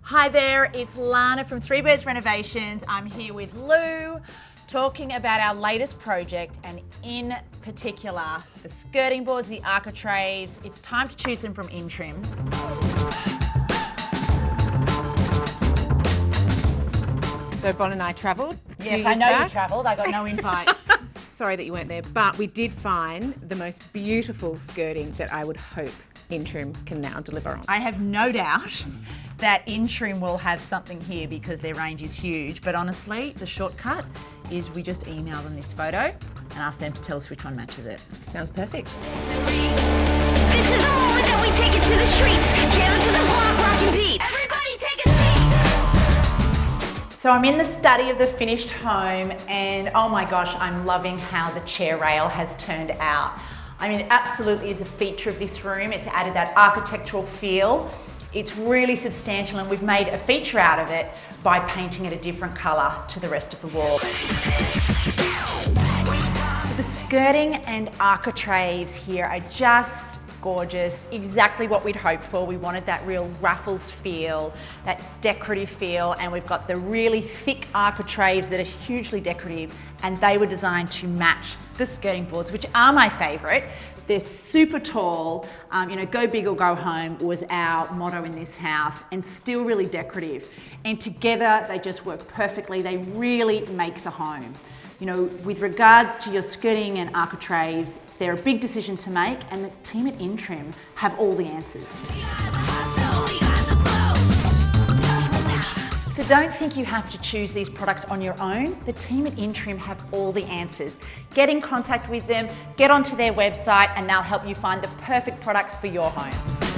Hi there, it's Lana from Three Birds Renovations. I'm here with Lou, talking about our latest project, and in particular, the skirting boards, the Architraves. It's time to choose them from Intrim. So Bon and I travelled. Yes, I know you travelled. I got no invite. Sorry that you weren't there, but we did find the most beautiful skirting that I would hope Intrim can now deliver on. I have no doubt that Intrim will have something here because their range is huge, but honestly, the shortcut is we just email them this photo and ask them to tell us which one matches it. Sounds perfect. This is the moment that we take it to the streets. Jam to the block, rockin' beats. Everybody take a seat. So I'm in the study of the finished home, and oh my gosh, I'm loving how the chair rail has turned out. I mean, it absolutely is a feature of this room. It's added that architectural feel. It's really substantial, and we've made a feature out of it by painting it a different colour to the rest of the wall. So the skirting and architraves here are just gorgeous, exactly what we'd hoped for. We wanted that real ruffles feel, that decorative feel, and we've got the really thick architraves that are hugely decorative, and they were designed to match the skirting boards, which are my favourite. They're super tall, go big or go home was our motto in this house, and still really decorative. And together they just work perfectly. They really make the home. You know, with regards to your skirting and architraves, they're a big decision to make, and the team at Intrim have all the answers. So don't think you have to choose these products on your own. The team at Intrim have all the answers. Get in contact with them, get onto their website, and they'll help you find the perfect products for your home.